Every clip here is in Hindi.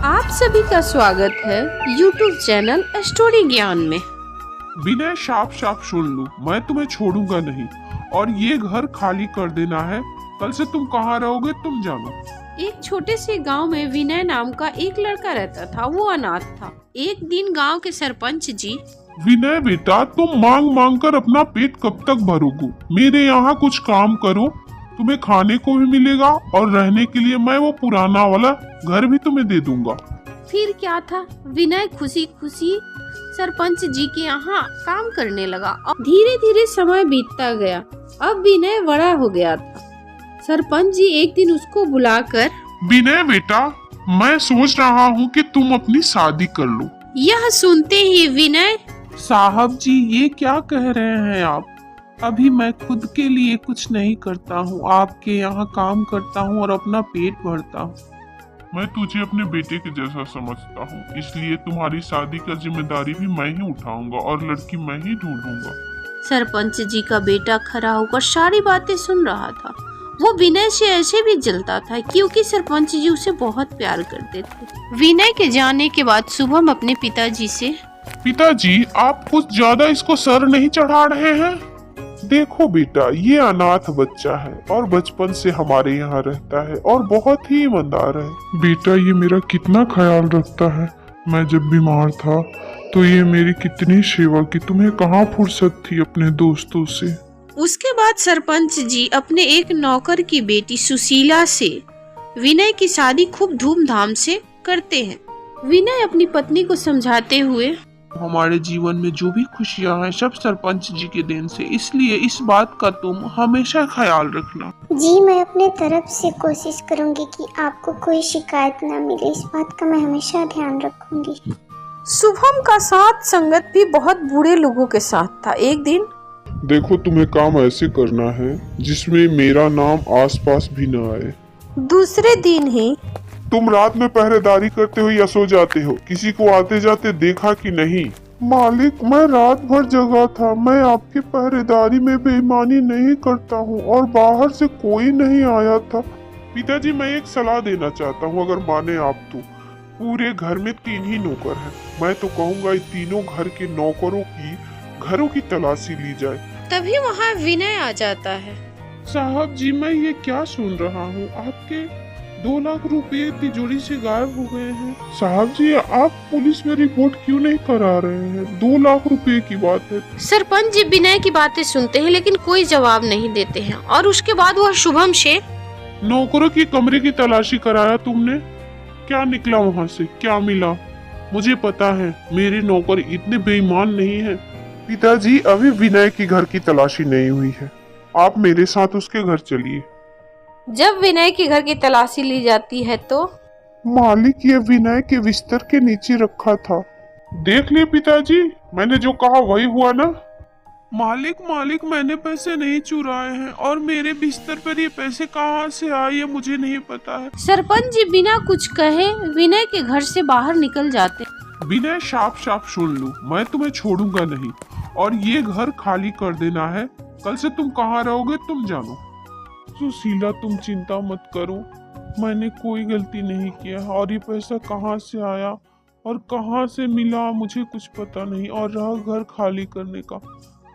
आप सभी का स्वागत है YouTube चैनल स्टोरी ज्ञान में। विनय, साफ साफ सुन लो, मैं तुम्हें छोड़ूंगा नहीं और ये घर खाली कर देना है। कल से तुम कहाँ रहोगे तुम जानो। एक छोटे से गांव में विनय नाम का एक लड़का रहता था। वो अनाथ था। एक दिन गांव के सरपंच जी, विनय बेटा, तुम मांग मांग कर अपना पेट कब तक भरोगे? मेरे यहाँ कुछ काम करो, तुम्हें खाने को भी मिलेगा और रहने के लिए मैं वो पुराना वाला घर भी तुम्हें दे दूंगा। फिर क्या था, विनय खुशी खुशी सरपंच जी के यहाँ काम करने लगा और धीरे धीरे समय बीतता गया। अब विनय बड़ा हो गया था। सरपंच जी एक दिन उसको बुलाकर, विनय बेटा, मैं सोच रहा हूँ कि तुम अपनी शादी कर लो। यह सुनते ही विनय, साहब जी, ये क्या कह रहे हैं आप? अभी मैं खुद के लिए कुछ नहीं करता हूँ, आपके यहाँ काम करता हूँ और अपना पेट भरता हूँ। मैं तुझे अपने बेटे के जैसा समझता हूँ, इसलिए तुम्हारी शादी का जिम्मेदारी भी मैं ही उठाऊंगा और लड़की मैं ही ढूंढूंगा। सरपंच जी का बेटा खड़ा होकर सारी बातें सुन रहा था। वो विनय से ऐसे भी जलता था क्योंकि सरपंच जी उसे बहुत प्यार करते थे। विनय के जाने के बाद शुभम अपने पिताजी से, पिताजी, आप कुछ ज्यादा इसको सर नहीं चढ़ा रहे हैं? देखो बेटा, ये अनाथ बच्चा है और बचपन से हमारे यहाँ रहता है और बहुत ही ईमानदार है। बेटा, ये मेरा कितना ख्याल रखता है। मैं जब बीमार था तो ये मेरी कितनी सेवा की। तुम्हें कहाँ फुर्सत थी अपने दोस्तों से? उसके बाद सरपंच जी अपने एक नौकर की बेटी सुशीला से विनय की शादी खूब धूमधाम से करते हैं। विनय अपनी पत्नी को समझाते हुए, हमारे जीवन में जो भी खुशियाँ हैं सब सरपंच जी के देन से, इसलिए इस बात का तुम हमेशा ख्याल रखना। जी, मैं अपने तरफ से कोशिश करूंगी कि आपको कोई शिकायत ना मिले। इस बात का मैं हमेशा ध्यान रखूंगी। शुभम का साथ संगत भी बहुत बुरे लोगों के साथ था। एक दिन, देखो, तुम्हें काम ऐसे करना है जिसमें मेरा नाम आसपास भी न आए। दूसरे दिन ही, तुम रात में पहरेदारी करते हो या सो जाते हो? किसी को आते जाते देखा कि नहीं? मालिक, मैं रात भर जगा था। मैं आपकी पहरेदारी में बेईमानी नहीं करता हूँ और बाहर से कोई नहीं आया था। पिताजी, मैं एक सलाह देना चाहता हूँ, अगर माने आप तो। पूरे घर में 3 ही नौकर हैं। मैं तो कहूँगा इन तीनों घर के नौकरों की घरों की तलाशी ली जाए। तभी वहाँ विनय आ जाता है। साहब जी, मैं ये क्या सुन रहा हूँ? आपके 2 लाख रुपए तिजोरी से गायब हो गए हैं। साहब जी, आप पुलिस में रिपोर्ट क्यों नहीं करा रहे हैं? 2 लाख रुपए की बात है। सरपंच जी विनय की बातें सुनते हैं लेकिन कोई जवाब नहीं देते हैं और उसके बाद वह शुभम से, नौकरों की कमरे की तलाशी कराया तुमने? क्या निकला वहाँ से? क्या मिला? मुझे पता है मेरे नौकर इतने बेईमान नहीं है। पिताजी, अभी विनय की घर की तलाशी नहीं हुई है। आप मेरे साथ उसके घर चलिए। जब विनय के घर की तलाशी ली जाती है तो, मालिक, ये विनय के बिस्तर के नीचे रखा था। देख लिए पिताजी, मैंने जो कहा वही हुआ ना? मालिक, मैंने पैसे नहीं चुराए हैं और मेरे बिस्तर पर ये पैसे कहाँ से आए ये मुझे नहीं पता है। सरपंच जी बिना कुछ कहे विनय के घर से बाहर निकल जाते। विनय, साफ साफ सुन लो, मैं तुम्हें छोड़ूंगा नहीं और ये घर खाली कर देना है। कल से तुम कहाँ रहोगे तुम जानो। सुशीला, तुम चिंता मत करो, मैंने कोई गलती नहीं किया और ये पैसा कहाँ से आया और कहाँ से मिला मुझे कुछ पता नहीं। और रहा घर खाली करने का,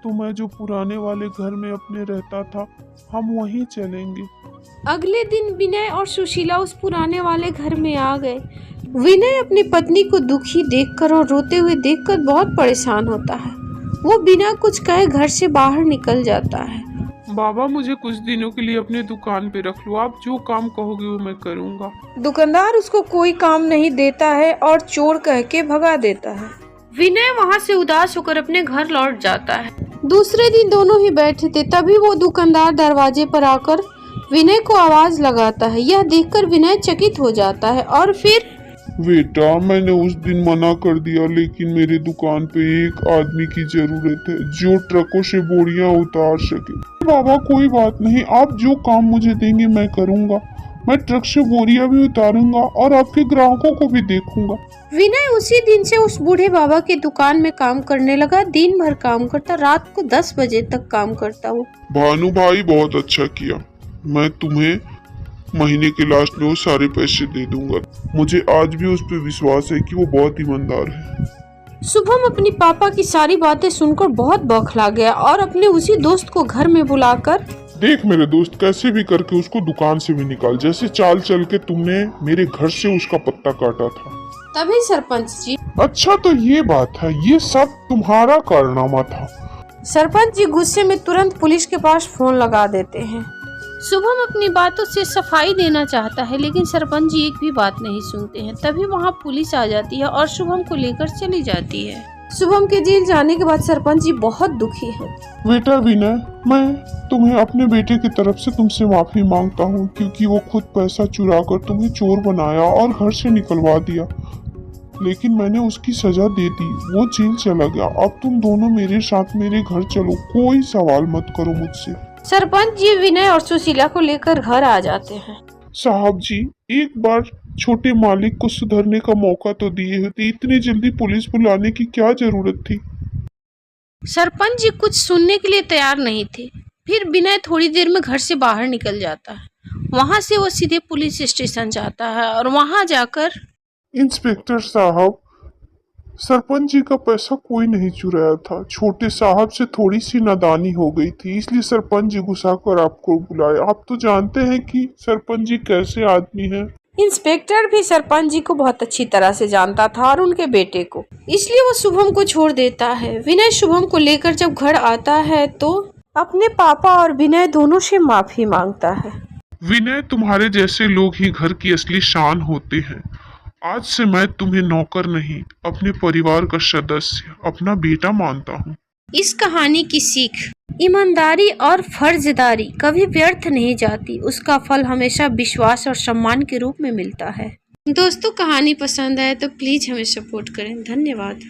तो मैं जो पुराने वाले घर में अपने रहता था, हम वहीं चलेंगे। अगले दिन विनय और सुशीला उस पुराने वाले घर में आ गए। विनय अपनी पत्नी को दुखी देखकर और रोते हुए देखकर बहुत परेशान होता है। वो बिना कुछ कहे घर से बाहर निकल जाता है। बाबा, मुझे कुछ दिनों के लिए अपने दुकान पे रख लो, आप जो काम कहोगे वो मैं करूँगा। दुकानदार उसको कोई काम नहीं देता है और चोर कह के भगा देता है। विनय वहाँ से उदास होकर अपने घर लौट जाता है। दूसरे दिन दोनों ही बैठे थे, तभी वो दुकानदार दरवाजे पर आकर विनय को आवाज लगाता है। यह देखकर विनय चकित हो जाता है और फिर, बेटा, मैंने उस दिन मना कर दिया, लेकिन मेरी दुकान पे एक आदमी की जरूरत है जो ट्रकों से बोरियां उतार सके। बाबा, कोई बात नहीं, आप जो काम मुझे देंगे मैं करूँगा। मैं ट्रक से बोरियां भी उतारूंगा और आपके ग्राहकों को भी देखूंगा। विनय उसी दिन से उस बूढ़े बाबा की दुकान में काम करने लगा। दिन भर काम करता, रात को 10 बजे तक काम करता। वो भानु भाई, बहुत अच्छा किया। मैं तुम्हें महीने के लास्ट में वो सारे पैसे दे दूंगा। मुझे आज भी उस पर विश्वास है कि वो बहुत ईमानदार है। शुभम अपनी पापा की सारी बातें सुनकर बहुत बौखला गया और अपने उसी दोस्त को घर में बुलाकर, देख मेरे दोस्त, कैसे भी करके उसको दुकान से भी निकाल, जैसे चाल चल के तुमने मेरे घर से उसका पत्ता काटा था। तभी सरपंच जी, अच्छा तो ये बात है, ये सब तुम्हारा कारनामा था। सरपंच जी गुस्से में तुरंत पुलिस के पास फोन लगा देते हैं। शुभम अपनी बातों से सफाई देना चाहता है लेकिन सरपंच जी एक भी बात नहीं सुनते हैं। तभी वहाँ पुलिस आ जाती है और शुभम को लेकर चली जाती है। शुभम के जेल जाने के बाद सरपंच जी बहुत दुखी हैं। बेटा विनय, मैं तुम्हें अपने बेटे की तरफ से तुमसे माफी मांगता हूँ, क्योंकि वो खुद पैसा चुरा कर तुम्हें चोर बनाया और घर से निकलवा दिया, लेकिन मैंने उसकी सजा दे दी, वो जेल चला गया। अब तुम दोनों मेरे साथ मेरे घर चलो, कोई सवाल मत करो मुझसे। सरपंच जी विनय और सुशीला को लेकर घर आ जाते हैं। साहब जी, एक बार छोटे मालिक को सुधरने का मौका तो दिए होते, इतनी जल्दी पुलिस बुलाने की क्या जरूरत थी। सरपंच जी कुछ सुनने के लिए तैयार नहीं थे। फिर विनय थोड़ी देर में घर से बाहर निकल जाता है। वहां से वो सीधे पुलिस स्टेशन जाता है और वहां जाकर, इंस्पेक्टर साहब, सरपंच जी का पैसा कोई नहीं चुराया था, छोटे साहब से थोड़ी सी नादानी हो गई थी, इसलिए सरपंच जी गुस्सा कर आपको बुलाए। आप तो जानते हैं कि सरपंच जी कैसे आदमी हैं। इंस्पेक्टर भी सरपंच जी को बहुत अच्छी तरह से जानता था और उनके बेटे को, इसलिए वो शुभम को छोड़ देता है। विनय शुभम को लेकर जब घर आता है तो अपने पापा और विनय दोनों से माफी मांगता है। विनय, तुम्हारे जैसे लोग ही घर की असली शान होते हैं। आज से मैं तुम्हें नौकर नहीं, अपने परिवार का सदस्य, अपना बेटा मानता हूँ। इस कहानी की सीख, ईमानदारी और फर्जदारी कभी व्यर्थ नहीं जाती, उसका फल हमेशा विश्वास और सम्मान के रूप में मिलता है। दोस्तों, कहानी पसंद आए तो प्लीज हमें सपोर्ट करें। धन्यवाद।